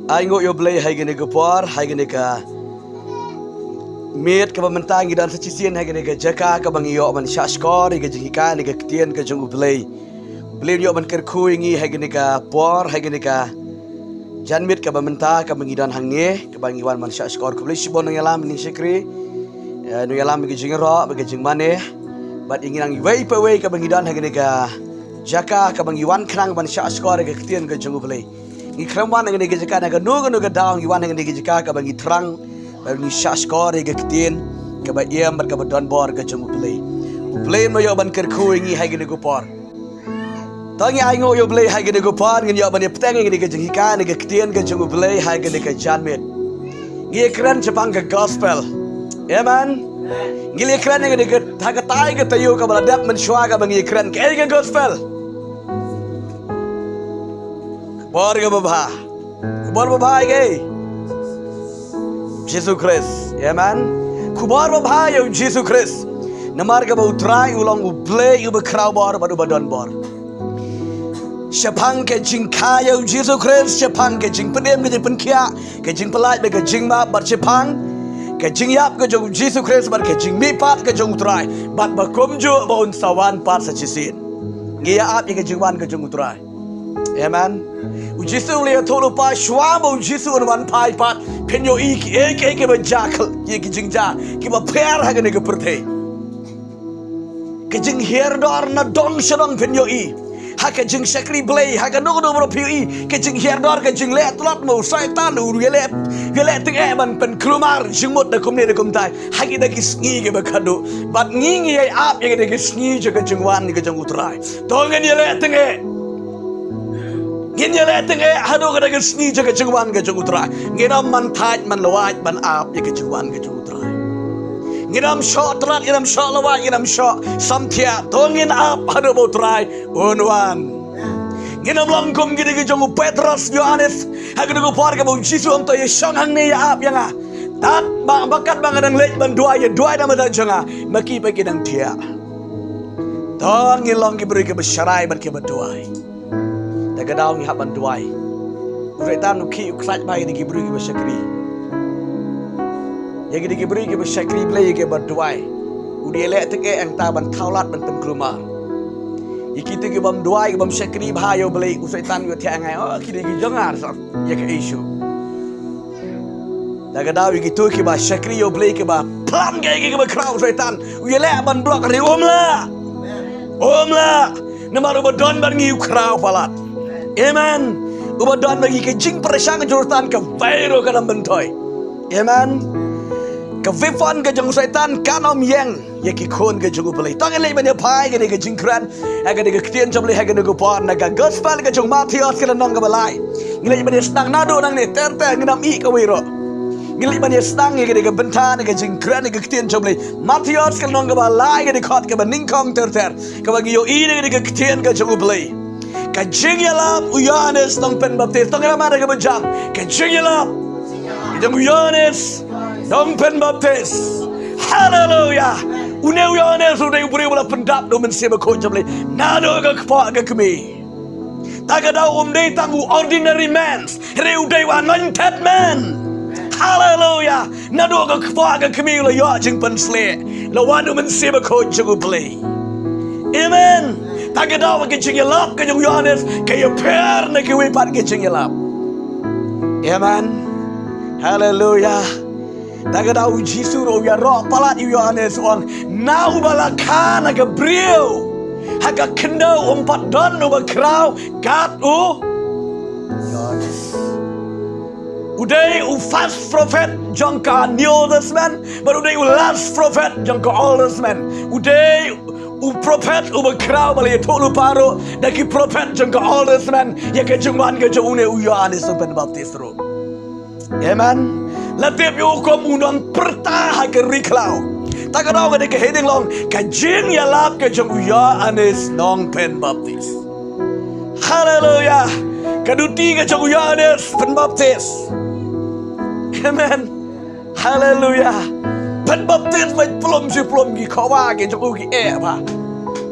Aingo yo blay hai gene gopor hai gene ka met ka mentang gidan secisian hai gene ka jaka ka bang yo man shashkor ga jika ni ka ktien ka jung blay yo man ker khuingi hai gene ka por hai gene ka jan met ka bamenta ka bangidan hangne ka bang iwan man shashkor ku blay shibon yalam ni shikri no yalam ga jing ro ga jing mane bat ingin ang wei pa wei ka bangidan hai gene ka jaka ka bang iwan krang man shashkor ga ktien ka jung blay ni kramwan ngene ge jaka na ga no ga daung iwan ngene ge jaka ka bangi trang bangi shashkor ge ktien ka ba yem ka ba don bor ga jung play no yo ban ker khuingi hai ge go por tangi ai ngo yo play hai ge go por ngin yo ban ye ptang ngene ge jika ne ge ktien ga jung play hai ge ka janmet ngi ekran chapang ga gospel amen ngi ekran ngene ge ta ga tai ge tayo ka ba dap man shwa ga bangi ekran ke ge gospel Bor ga baba ge Jesus Christ amen kubar baba yo Jesus Christ namar ga utrai ulong u play u kraw bor badu badon bor shapang ke jing kaya Jesus Christ shapang ke jing pedem ke pen kia ke jing pelai ke jing ma bar shapang ke jing yap ke jong Jesus Christ bar ke jing mi pat ke jong utrai bat ba komju ba un sawan pat sa chisin ngia ap ke jing wan ke jong utrai amen Ujisu lihat tholu pa shwabo Ujisu wan pai pat penyo ik ke bajakal ye ki jingja ki ba pher ha ne ke perthe ke jing her dor na dong shalong penyo ha ke jing shakri blay ha ke no bro pi ke jing her dor ke jing let lot mo shaitan ur ye le ting e ban pen krumar jingmot da kum ne kum tai ha ki da ki sngi ke ba khadu bat ngi ye ap ye ke sngi je ke jing wan ke jing utrai to ngen ye le ting e Gini leteng hado kada gesni jaga jengwan ke jengutrai. Ginam man tait man lawat man ap ke jengwan ke jengutrai. Ginam shot rat ginam shot lawat ginam shot samtia tongin ap hado botrai unwan. Ginam langkum gini ke jengu Petrus Yohanes hagado ko par ke bo Jisu am to ye shong hang ne ya ap yanga. Tat bang bakat bang adang lej ban dua nama dan jenga maki pe kidang tia. Tongin long ki beri ke besyarai ban ke berduai. Daga daw ni haban duai. Uretan nuki uksaj bai ni gibru gi besyakri. Ya gi gibru gi besyakri play ge berduai. Udi elek teke ang taban taulat ban pen krumar. Iki te gi bam duai gi bam syakri bhayo blai usetan yo thia ngai oh ki gi jangar sa ya ke issue. Daga daw gi tu ki ba syakri yo blai ki ba plan ge gi ba kraw usetan. Udi elek ban duak ri omla. Namar ubadon ban ngi kraw palat. Amen. Ubadon bagi ke jing persang jurutan ke vairo ke dalam bentoy. Amen. Ke vifon ke jeng syaitan kanom yang ya ki kon ke jeng upelai. Tangan lei bani pai ke ke jing kran. Aga de ke ktien jam lei aga de go por naga gospel ke jeng Matius ke nang ke balai. Ngilai bani sedang nado nang ni terte nginam I ke wiro. Ngilai bani sedang ke de bentan ke jing kran ke ktien jam lei. Matius ke nang ke balai ke de khot ke baningkong terter. Ke bagi yo I de ke ktien ke jeng upelai. Kajing yalap Yohanes nang pen baptis tong ramana ke bejam kajing yalap kajing Yohanes nang pen baptis haleluya une Yohanes udah beri bola pendap do men sebe ko jamle nado ke kpa ke kemi taga daw dei tangu ordinary man reu dei anointed man haleluya nado ke kpa ke kemi lo yo jing pen sle lo wanu men sebe ko jago play amen Taga daw ke cingilap ke jeng Yohanes ke ye per ne ke wipat ke cingilap. Amen. Hallelujah. Taga daw Jisu ro ya ro palat Yohanes on nau balakana ke brio. Haga kendo umpat don no bakrau gat u Yohanes. Uday u first prophet jangka New Testament baru uday u last prophet jangka Old Testament. Uday u prophet u bakrau bali tolu paro daki prophet jangka Old Testament ya ke jungwan ke june u Yohanes pen baptis ro. Amen. Latip yo kom unang pertah ke riklau. Tak ada ke heading long ke jing ya lap ke jung Yohanes nong pen baptis. Hallelujah. Kaduti ke jung Yohanes pen baptis. Amen. Hallelujah. Pen baptis mai plom gi khawa ke jung gi e ba.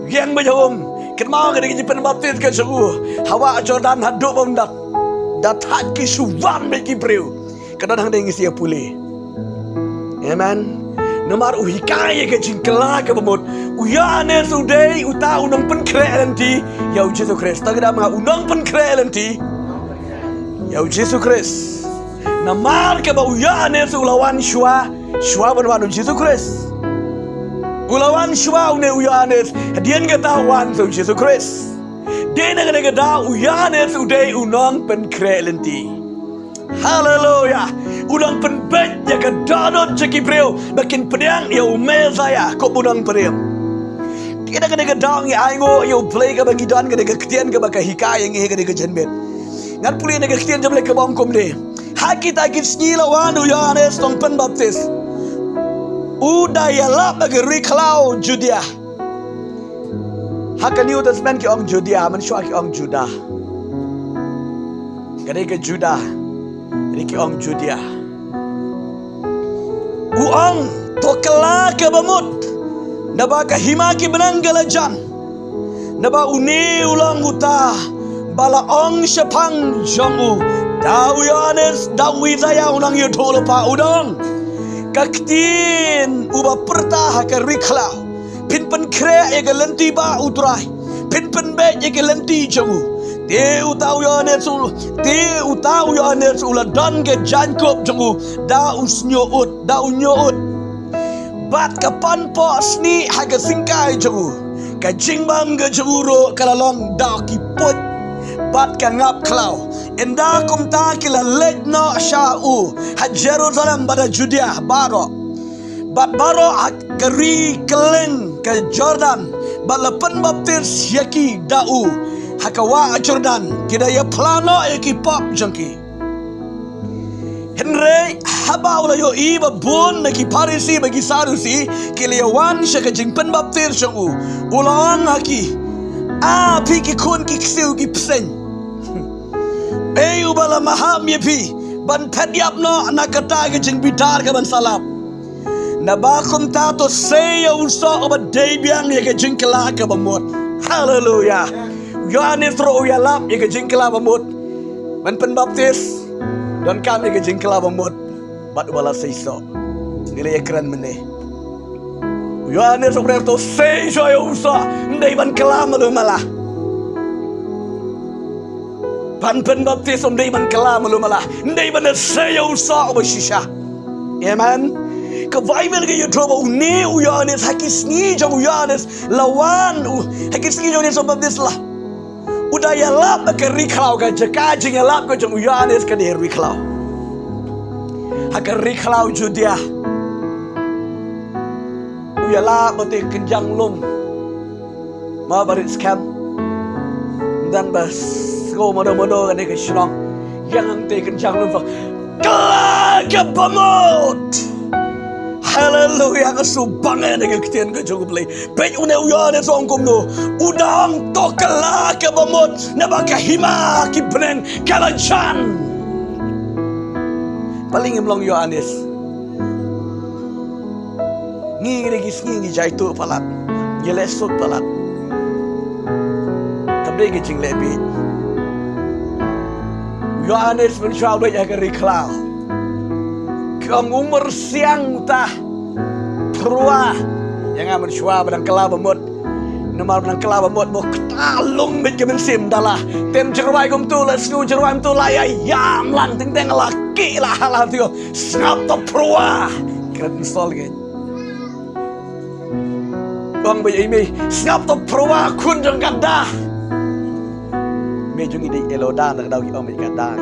Yang ba jom ken mau ke pen baptis ke jung hawa Jordan hadu bom dat. datat ki suwan me ki breu. Kadang hang ngisi pulih. Amen. Namar uhikaya ke jingkela ke bemut. Uyane sudai uta unang penkrealanti yau Yesus Kristus. Tagada mga unang penkrealanti yau Yesus Kristus. Namar ke ba uyane su ulawan shua banwanu Yesus Kristus. Ulawan shua une uyane hadian gatawan su Yesus Kristus. Dena gada uyane sudai unang penkrealanti. Haleluya. Unang penbet ya ke dadot ceki breu makin pedang ya umezaya kok unang periam. Kita kena gedang ya aingo ya play ke bagi dan kena ketian ke baka hikaya ngi kena jenbet. Ngat puli ne ketian jable ke bangkom de. Hakita kit snila wanu ya anes tong pen baptis. Uda ya lap bagi riklau Judea. Haka New Testament ki ong Judea man syua ki ong Judah. Kena ke Judah. Riki ong Judea. Uang tokela ke bamut. Naba kahimaki benanggalajan. Naba uni ulang uta. Bala ong syapang jamu. Dawi Yohanes, dawi saya unang yudholo pa udang. Kaktin uba pertah ke riklau. Pinpen kre ke lenti ba utrai. Pinpen be ke lenti jamu. Te utau Yohanes ula dan ke Jacob jangu da usnyout bat kapan po sni haga singkai jangu ka jingbam ke janguro kalalong da ki pot bat ka ngap klau enda kum ta kila let no shau ha Jerusalem bada Judea baro bat baro kari keleng ke Jordan balapan baptis yaki dau hakawa Jordan kida ya plano ekipop jangki Henry haba ula yo iba bon naki parisi bagi sarusi kiliawan syaka jingpen baptir syangu ulang haki piki kun ki ksiu ki psen ubala maham yepi ban pedyap no nakata ke jing bidar ke ban salap nabakum tato seya uso oba debiang ya ke jingkela ke bamot. Hallelujah. Yohanes ro uyalap ya ke jingkela bamut. Man penbaptis dan kami ke jingkela bamut. Bat ubala seiso. Nilai ekran mene. Yohanes ro to seiso ya usa ndai ban kelam lu malah. Ban penbaptis ndai ban kelam lu malah. Ndai ban seya usa oba shisha. Amen. Ke Bible ke YouTube uni Yohanes hakis ni jang Yohanes lawan hakis ni jang Yohanes baptis lah. Udah ya lap ke riklau ke jekajing ya lap ke jang Yohanes ke di riklau. Hak riklau Judea. Ya lap beti kenjang lum. Ma barit scam. Dan bas go modo-modo ke ke shlong. Yang te kenjang lum fa. Kelak ke pamut. Haleluya kesubangan dengan ketian ke cukup lagi. Baik una uyane songkom no. Udang tokela ke bamut. Nabaka hima ki benen kalajan. Paling imlong Yohanes. Ngiri ngi jaitu palat. Jelesot palat. Tabde ke jing lebi. Yohanes mensyawal ya ke riklau. Kang umur siang tah. Perua yang aman syua badang kela bamut namar badang kela bamut bo talung bet kemen sim dalah tem jerwai kum tu la snu jerwai tu la yam lan ting teng laki lah halah tu snap to perua keren sol gen bang bay imi snap to perua kun jeng kada me jung ide eloda nak dawi om kada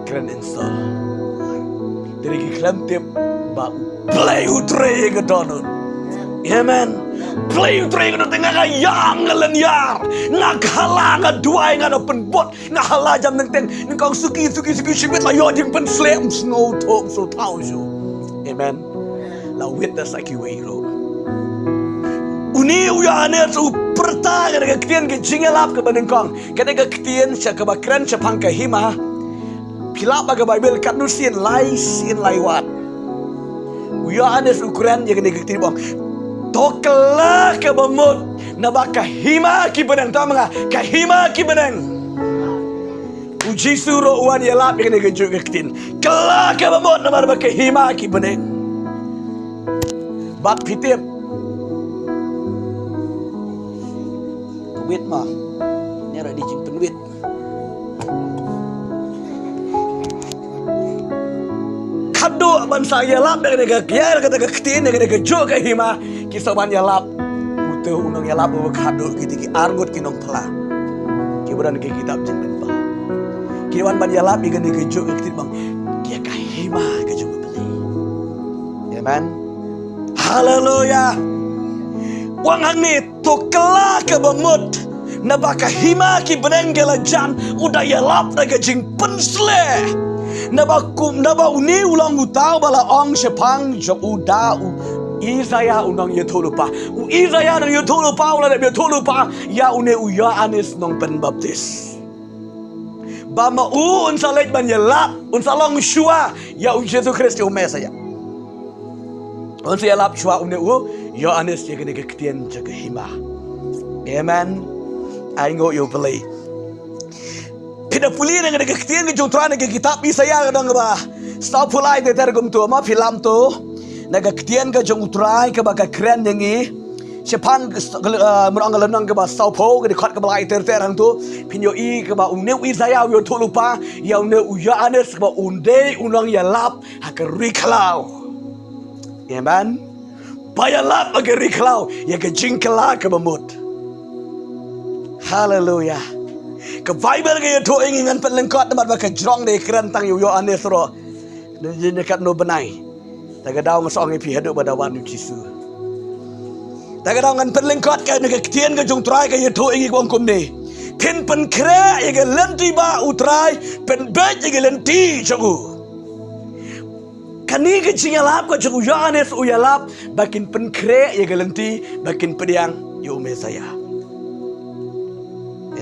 keren install dari klam tip ba play utre ke donut. Amen. Play utre ke donut ngaka yang ngalenyar. Ngakhala ngadua ngada penbot. Ngakhala jam neng ngkau suki shibit la yo jing pen slem snow talk so tau jo. Amen. La witness aki weiro. Uni uyane su perta ke ketian ke jingelap ke banengkong. Kata ke ketian sya ke bakran sya pangka hima. Pilap ke Bible kat nusin lai sin laiwat. Yohanes ukuran yang negatif bang. Toklah ke bamut nabaka hima ki benang tamanga kahima ki benang. Uji suruh uan yalap yang ni kejuk ketin. Kelak ke bamut nama nama kehima ki beneng. Bat pitip. Kuwit mah. Ni ada di jimpen wit. Kado bangsa yalap yang ni kekiar kata ketin yang ni kejuk kehima. Kisaban yalap. Utuh unang yalap bawa kado kita ki argut kinong pala. Kiburan ke kitab jimpen pa. Kiwan ban yalap ikan kejuk ketin bang. Kia kahima kejuk beli. Amen. Haleluya. Wang hang ni to kelak ke bamut. Naba kahima ki beneng gelajan udah yalap na kejing pensle. Naba uni ulang utau bala ong sepang jo uda Isaya unang yatolupa. Isaya nang yatolupa ulah yatolupa ya une Yohanes nang penbaptis. Bama unsa leit ban yalap unsa long shua ya Jesus Kristus Mesaya. Unsa yalap shua une Yohanes ya kene ketien jaga hima. Amen. Aingo yo beli. Pida puli nang kene ketien ke jontra nang kitab Isaya kadang ba. Sta pulai de tergum tu ma film tu nang ketien ke jong utrai ke ba keren ngi. Siapang merang galanang ke ba saupo ke dekat ke belai terang tu pinyo I ke ba uneu Isaya yo tu lupa ya uneu Yohanes ke ba unde unang yalap hakeri kalau. Amen. Bayalap hakeri kalau ya ke jingkala ke bamut. Haleluya. Ke Bible ke yo tu ingingan pelengkot tempat ba ke jrong de kerantang yo Yohanes ro. Dekat no benai. Tagadau ngasong pi hadu pada wan Yesus. Tagadau ngan perlengkot ke nak ketien ke jong trai ke yeto ingi wong kum ni. Pen kre ye ke lenti ba utrai pen bet ye ke lenti jogu. Kani ke jingalap ke jogu Yohanes uyalap bakin pen kre ye ke lenti bakin pediang yo Mesaya.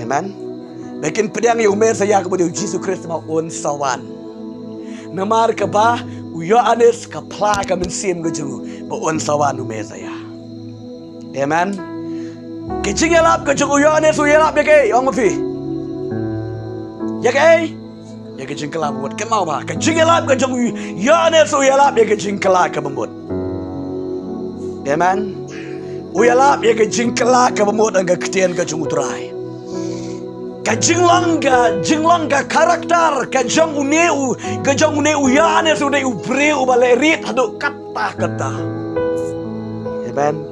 Amen. Bakin pediang yo Mesaya kepada Yesus Kristus ma on sawan. Namar ke ba Yohanes ke pla ke mensim ke jogu ba on sawan Mesaya. Amen. Kecing yalap ke jeng Yohanes yalap ya ke orang mafi. Ya ke? Ya kecing kelap buat ke mau ba. Kecing yalap ke jeng Yohanes yalap ya kecing kelak ke bembut. Amen. Uyalap ya kecing kelak ke bembut dan ke ketien ke jeng utrai. Ke jeng langga karakter ke jeng uneu Yohanes udah ubreu balerit haduk kata. Amen.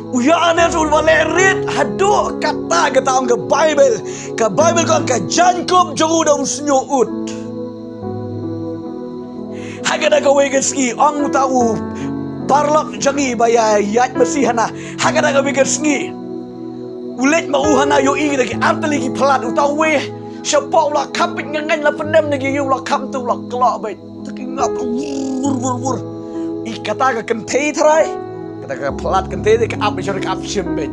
Yohanes ulvalerit hadu kata kata ang ke Bible kan ke Jacob jauh dah usnyo ut. Hagada ka wegeski ang tahu parlok jangi baya yat mesihana. Hagada ka wegeski ulet mauhana yo ing lagi arteli ki pelat utau we siapa ulah kapit ngangan la pendam lagi yo ulah kam tu ulah kelak baik. Tekingap wur. Ikata ka kentei trai. Kata pelat kentei ke ap jor ke ap simbet.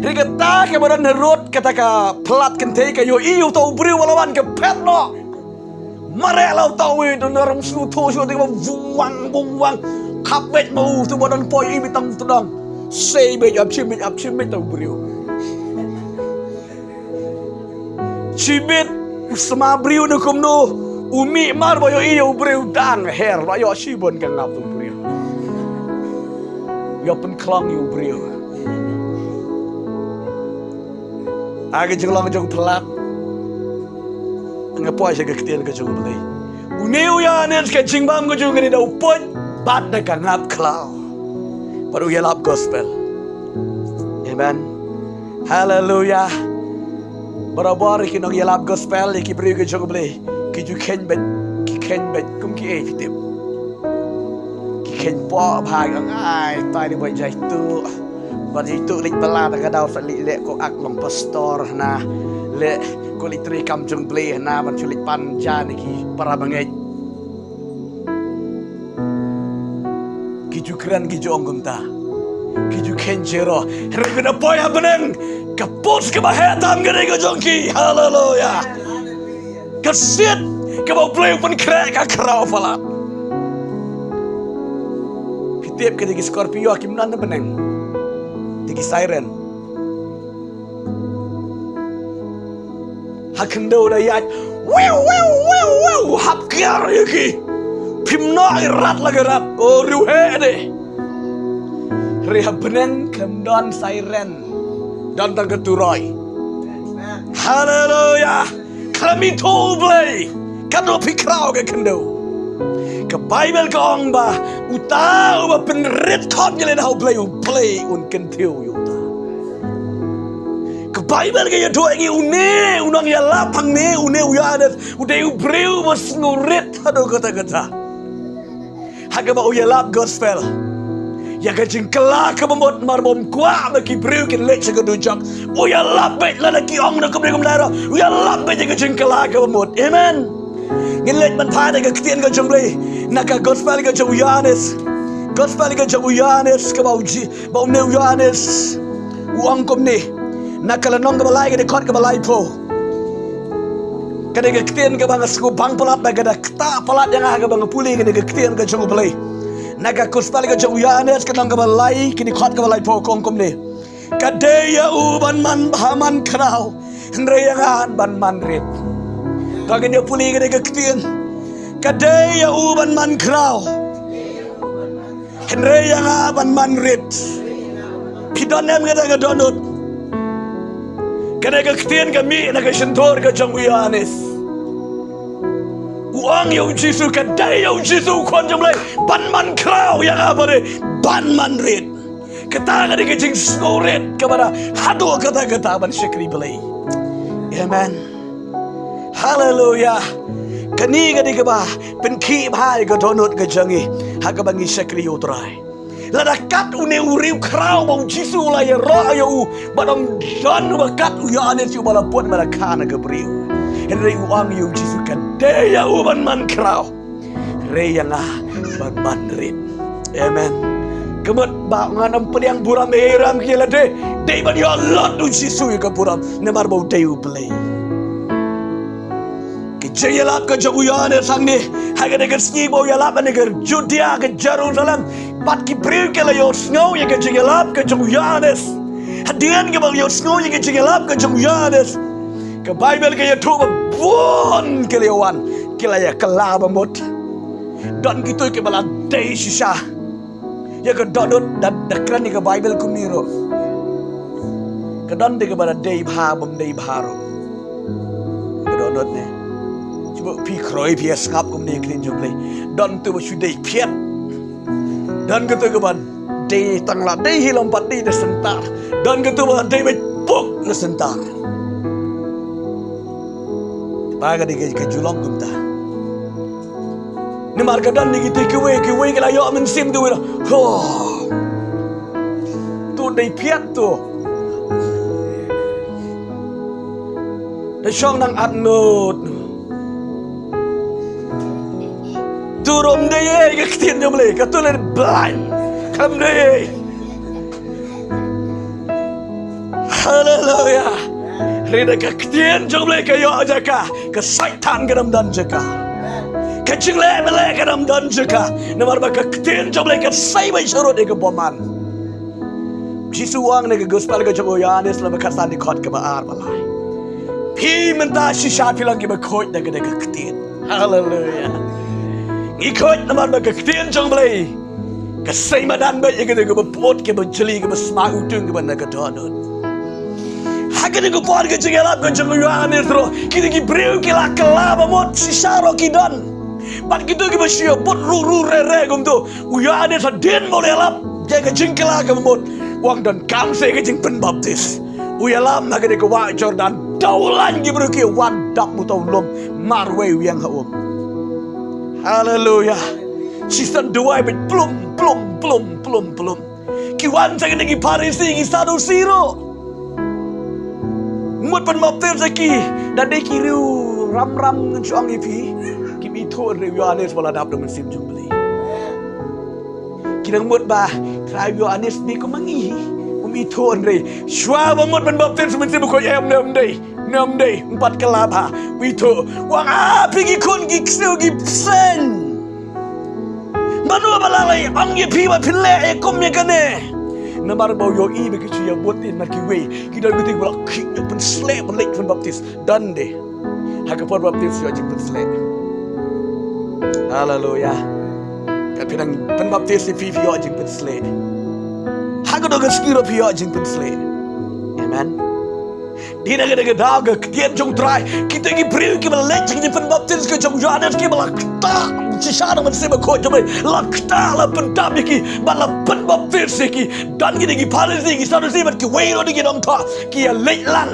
Rigata ke badan herut kata ka pelat kentei ke yo iu tau beri walawan ke petno. Mare lau tau we don orang suto so de buang kapet mau tu badan poi i bitang tudang. Sei be ap simbet tau beri. Cibit sama beri no kumno umi mar boyo iu beri dan her rayo sibon kan ngap tu beri. Ya penklang you brio. Aga jenglang jeng pelat. Ngapo aja ke ketien ke jeng beli. Uneu ya nen ke jingbam ke jeng ni dau put bat de kan ngap klau. Baru yalap gospel. Amen. Hallelujah. Barabar kinong yalap gospel ki brio ke jeng beli. Ki ju ken bet kum ki fitip. Ken po bhai ngai tai ni boy jai tu ba jai tu lik bala ka dau fa lik le ko ak long pastor na le ko lik tri kam jung ble na ban chulik pan ja ni ki para bangai ki ju kran ki ju ongum ta ki ju ken jero rebe na boy habeneng kapus ke bahetam gede ko jongki haleluya kasit ke bau ble pun krek ka krau fala tiap ke digi Scorpio akim nanda beneng digi siren. Hakendo da yat. Wow. Hap kiar yaki. Pimna irat lagarap. Oh ruhe de. Reha beneng kemdon siren. Dan tergeturai. Hallelujah. Kami tolblay. Kado pikrau ke kendo. Ke Bible ke ong ba. Utau ba penrit kop nyele hau play un kentiu yuta. Ke Bible ke ya doa ngi unang ya lapang ne uyadet. Udai ubreu bos ngurit. Aduh kata-kata. Haga ba uyalap gospel. Ya kajing kelak kebemot marbom kuah bagi breu kin lek segedujak. Uyalap bet lada ki ong nak kebreu kemdara. Uyalap bet kajing kelak kebemot. Amen. Ngilet man pada ke ketien ke jomble. Naka gospel ke jom Yohanes. Gospel ke jom Yohanes ke bau ne Yohanes. Uang kom ni. Naka lanong ke balai ke dekot ke balai po. Kada ke ketien ke bang sku bang pelat ba kada kta pelat yang aga bang puli ke ketien ke jom balai. Naga gospel ke jom Yohanes ke nong ke balai ke dekot ke balai po kom ni. Kadaya uban man bahaman kenau. Nreyangan ban man rit. Kagin dia puli ke ketien. Kadaya uban man krau. Nreyangan ban man rit. Pidonem ke donut. Kada ketien kami nak sentor ke jong Yohanes. Uang yang Yesus kadai yang Yesus kon jomlai ban man krau yang apa de ban man rit. Kata kada ke jing snoret kepada hadu kata-kata ban syekri belai. Amen. Hallelujah. Kani kadi ke bah penki bahai ke donut ke jangi haga bangi syekri utrai. Ladakat une uriu krau bau Yesus la ya roh ya u badong jan bakat u ya ane siu bala pon bala kana ke briu. Henry uang yu Yesus kan daya u ban man krau. Re yang ban man rit. Amen. Kemut ba nganam pediang buram eram kila de ban ya lot u Yesus ke buram nemar bau dayu play. Jayalap ke Yohanes sang ni haga dekat sini bau yalap negara Judea ke Jerusalem pat ki bril ke la yo snow ye ke jayalap ke Yohanes hadian ke bau yo snow ye ke jayalap ke Yohanes ke Bible ke ya tu bon ke lewan ke la ya kala bamot dan gitu ke bala day sisa ya ke dodot dan dekran ke Bible kumiro ke dan de ke bala day bha bam day bharo ke dodot ne pi kroi pi skap kum ne klin jomle don tu ba sudai piat dan ketu ke ban dei tangla dei hilam pat dei de sentar dan ketu ba dei ba puk le sentar paga de ke julong kum ta ni marga dan ni gitu ke we ke la yo men sim tu ho tu dei piat tu de shong nang atnot turun deh ke ketien jomle katulen blind kam deh hallelujah rida ke ketien jomle ke yo jaka ke syaitan ke dalam dan jaka ke jingle mele ke dalam dan jaka nomor ba ke ketien jomle ke sai bai syarut ke boman Jisu wang ne ke gospel ke jogo Yohanes la bakasan di khot ke baar balai pi menta shisha pilang ke bakoi de ke ketien hallelujah ikut nama mereka ketien jong belai kesai madan baik yang kita berpot ke berjeli ke bersmak utung ke mana kedonut haga ni kupar ke jengelap ke jong Yohanes ro kita ki breu ke la kala bamot sisa ro kidon bat kita ke bersio bot ru re gum tu Yohanes den boleh lap jaga jengkela ke bamot wang dan kamse ke jeng penbaptis uyalam haga ni ke wa Jordan daulan ki breu ke wan dak mutau lom marwe yang haum. Hallelujah. Sistem dua bet plum. Kiwan saya lagi Parisi lagi Sadusiro. Mut penmapter saki dan dek kiriu ram ngecuang ipi. Kimi tuan Yohanes wala dap dengan sim jumbeli. Kinang mut bah krai Yohanes bi ko mangi. Umi tuan re. Shwa mut penmapter semensi buko nem day 4 kelapa wito wang api gikon gikseu gipsen manu balalai ang yepi ba pille e kom ye kane namar bau yo I begitu ya buatin marki we kita betul bolak pen slap lek pen baptis dan deh hak baptis yo jing pensle. Haleluya. Kat pinang baptis fi yo jing pensle. Hak do gaskiro fi yo jing pensle. Amen. Di naga daw ga kien jong try kita gi priu ki balek jing baptis ke jong Yohanes ki balakta Cisana man seba ko jomai lakta la pendam ki bala baptis ki dan gi parisi ki sadu sibat ki wei di dom tha ki lek lang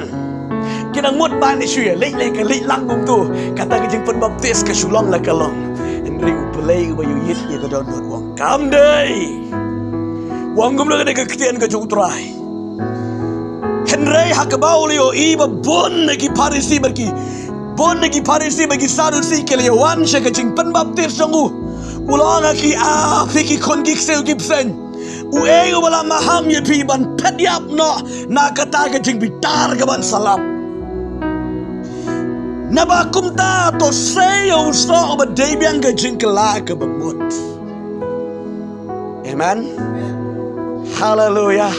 ki nang mut ban ni shuya lek ke lek lang gum tu kata ki jing baptis ke sulong la kalong endri play ba yu yit ye ka don wong kam dei wong gum la ke kien ke jong try Henry hakabaulio iba bon ki parisi berki bon ki parisi bagi sadusi ke lewan shaka jing baptis jongu ulanga ki fiki kon gik sel gibsen u ego bala maham ye pi ban pedyap no na kata ke jing bitar ke ban salap naba kumta to sayo so oba debiang ke jing kala ke bamut. Amen. Hallelujah.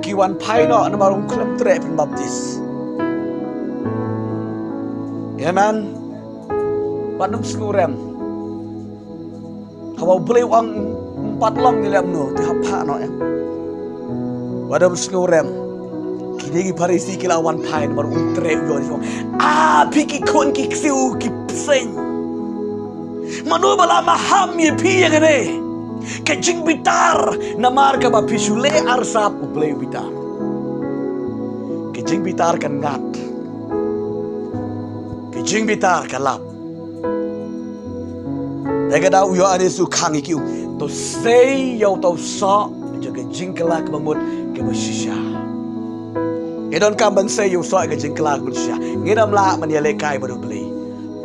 Kiwan paino na marung klem tre baptis. Amen. Padum skurem. Kalau beli uang 4 long di dalam no, tiap no em. Padum skurem. Kini ki parisi kilawan pain marung tre yo ni. Piki kon ki siu ki pseng. Manu bala maham ye pi ye gane. Kejing bitar na marka ba pisule arsap ublay bitar. Kejing bitar kan ngat. Kejing bitar kalap. Daga daw yo ane su kangi kiu. To say yo to sa jaga kejing kalak bamut ke basisya. Edon kamban say yo sa kejing kalak basisya. Ngidam la man yale kai badu blay.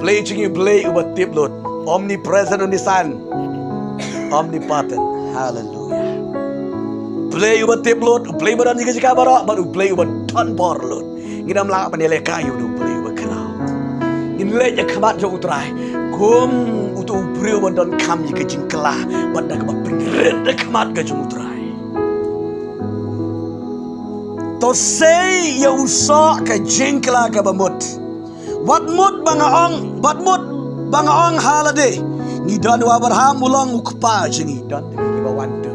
Blay jingi blay ubat tiplot. Omnipresent unisan. Omnipotent. Hallelujah. Play ubat tiplot, play badan jika barak, baru play ubat ton borlot. Ngidam la panele kayu do play ubat kerau. Ngile je kamat jo utrai. Kum utu ubriu badan kam jika jingklah, badan kamat pengirit de kamat ke jo utrai. To say ya usa ke jingklah ke bamut. Wat mut banga ong halade. Ngidan wa Abraham ulang ukpa jingi dan ki bawante.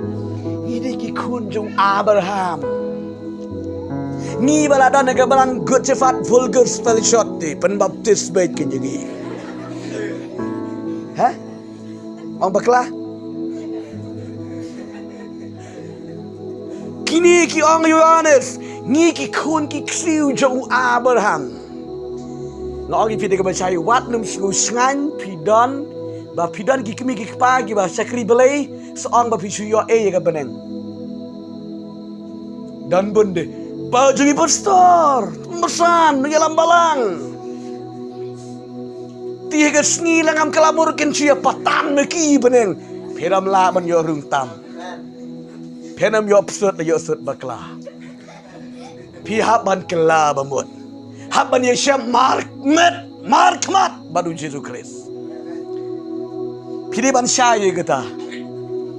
Ini ki kunjung Abraham. Ni balada naga barang good cefat vulgar spell shot di penbaptis bait kin jingi. Hah? Ong bakla? Kini ki ong Yohanes, ni ki kun ki ksiu jong Abraham. Ngong ki pide ka bacai wat num ngan pidon ba pidan ki kimi ki pagi ba sakri belai seorang ba pisu yo ga beneng dan bende ba jungi pastor mesan ngelam balang tiga sngi langam kelamur ken cia patan meki beneng peram la ban yo rung tam penam yo psut yo sut bakla pi haban kela bamut haban ye syam mark mat badu Jesus Christ. Kini ban syai kata.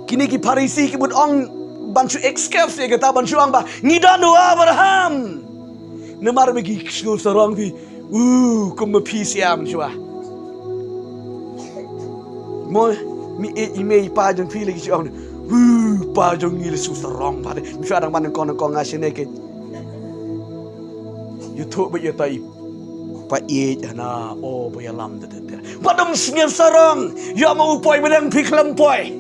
Kini ki parisi ki bud ong bancu excave ye kata bancu ang ba ngidan do Abraham. Nemar bagi skul sarang fi. Kum pi siam chua. Mo mi email pa jong fi lagi siang. Pa jong ngil su sarang pa de. Mi adang ban kon ngasine ke. YouTube ba ye tai pa na ba ya lam de. Padam singir sarang ya mau poi bedang piklam poi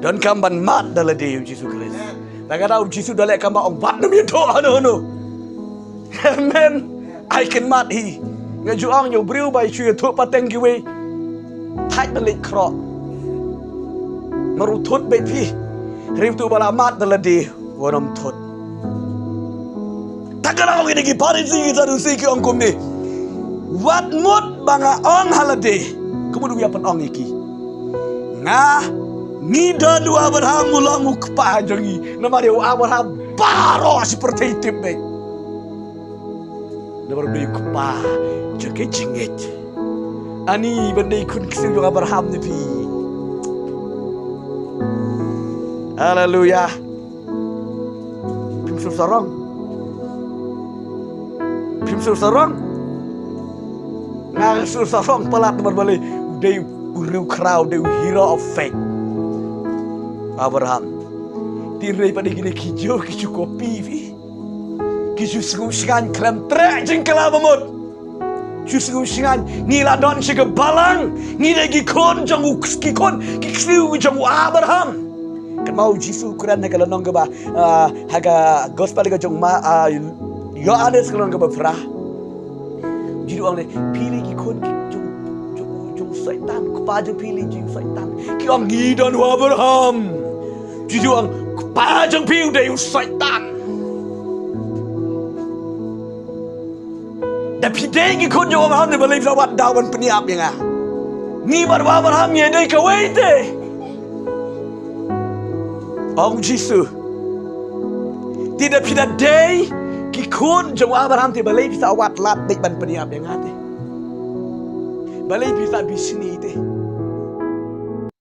dan kamban mat dalam dia Jesus Kristus. Tak kata Jesus dalam kamban ong bat nam yeto anu. Amen. I can mat hi. Ngajuang yo briu bai chu yeto pateng giwe. Thai balik kro. Marutut bet pi. Rim tu bala mat dalam dia wonam thut. Tak kata ong ini parisi kita dusi ki ong kum ni. Wat mut banga ong halade. Kemudian biapan ong iki. Ngah ngida dua Abraham ulang ukpa jangi. Nama dia Abraham baro seperti itu baik. Nama dia ukpa jaga jingit. Ani benda ikut kesil juga Abraham ni pi. Haleluya. Pimsul sarong. sur sarong. Ngang sur sarong palat berbalik. They real crowd, they hero of faith. Abraham. Tirai pada gini kijau, kijau kopi. Kijau senguskan kelam trek jeng kelabamut. Kijau senguskan nila don siga balang. Nila gikon jang ukskikon. Kiksiu jang Abraham. Mau Jisu Quran kalau nong ke ba haga gospel ke jong ma Yohanes kalau nong ke ba frah jiru ang le pilih ki kon ki jong syaitan kepada pilih jong syaitan ki ang ngidan Abraham jiru ang kepada jong pilih dari syaitan tapi dai ki kon jong Abraham ne believe lawat dawan peniap yang ni bar Abraham ye dai ka waite Ông Giêsu tidak pida day kikun jong Abraham te balai bisa awat lat dek ban peniap yang ate balai bisa bisni te